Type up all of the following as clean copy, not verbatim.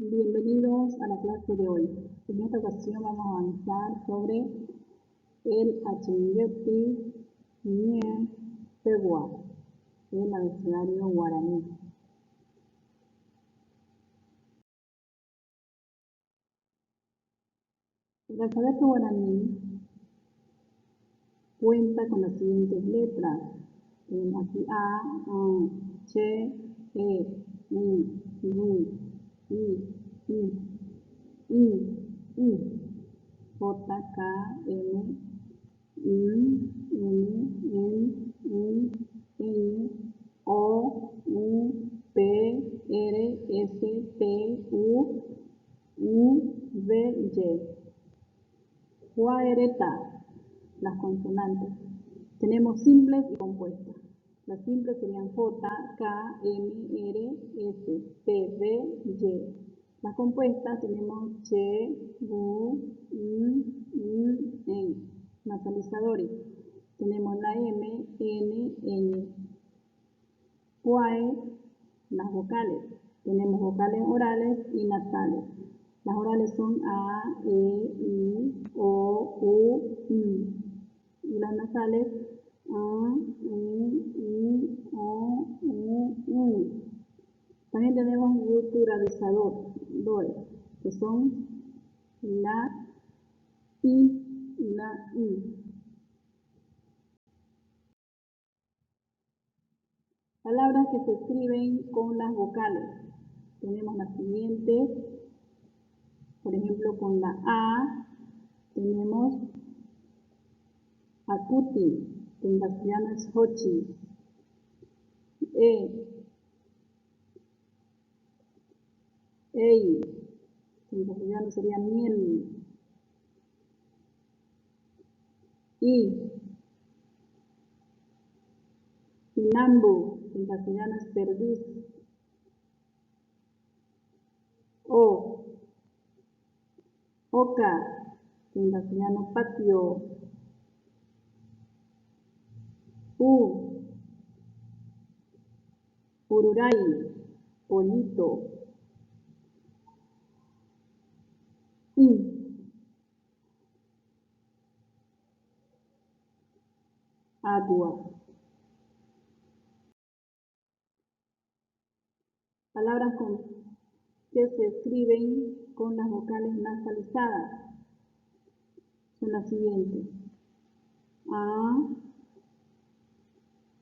Bienvenidos a la clase de hoy. En esta ocasión vamos a avanzar sobre el Achingepti Nie Pegua, el abecedario guaraní. El alfabeto guaraní cuenta con las siguientes letras. Tenemos aquí A, Che, E, I, J, K, M, N, O, U, P, R, S, T, U, V, Y. Guaereta, las consonantes. Tenemos simples y compuestas. Las simples serían J, K, M, R, S, T, V, Y. Las compuestas tenemos Che, U, N. Nasalizadores. Tenemos la M, N, Ñ. Guae, las vocales. Tenemos vocales orales y nasales. Las orales son A, E, I, O, U, I. Y las nasales A, I, O, U. También tenemos guturalizadores, que son la I y la I. Palabras que se escriben con las vocales. Tenemos las siguientes. Por ejemplo, con la A tenemos Akuti, que en castellano es Hochi. Ei, que en castellano sería miel. Inambu, que en castellano es perdiz. Oca, que en castellano patio. Ururay, pollito. Agua. Palabras que se escriben con las vocales nasalizadas son las siguientes. A,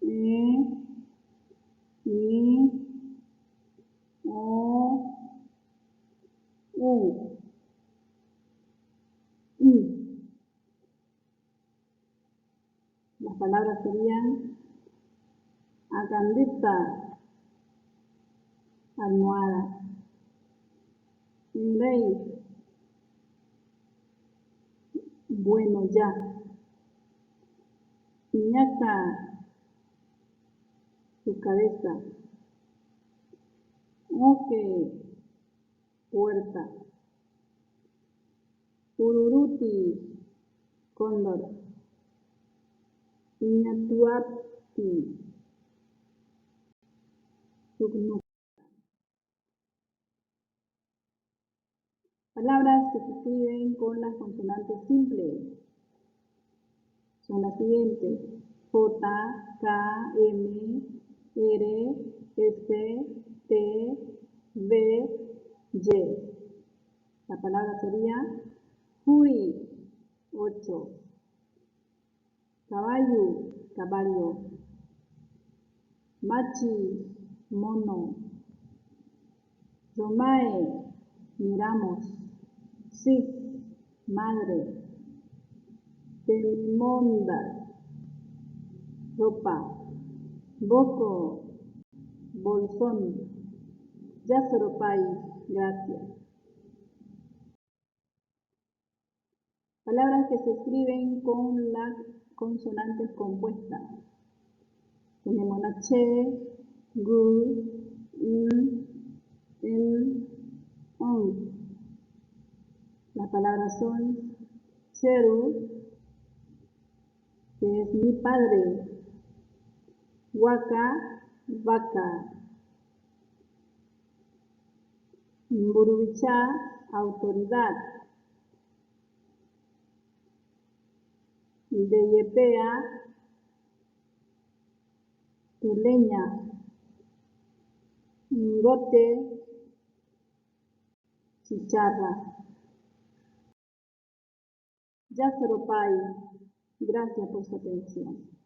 E, I, O, U, I. Las palabras serían agandeta, almohada. Ley, bueno ya. Piñata, su cabeza. Oque, puerta. Ururuti, cóndor. Piñatuapti, sugnu. Palabras que se escriben con las consonantes simples son las siguientes: J, K, M, R, S, T, V, Y. La palabra sería Hui, 8. Caballo, caballo. Machi, mono. Yomae, miramos. Sí, madre. Telimonda, ropa. Boco, bolsón. Yasoropay, gracias. Palabras que se escriben con las consonantes compuestas. Tenemos la che, gu, in, on. Las palabras son cheru, que es mi padre. Waka, vaca. Burubichá, autoridad. Deyepea, tuleña. Ngote, chicharra. Ya se lo paí. Gracias por su atención.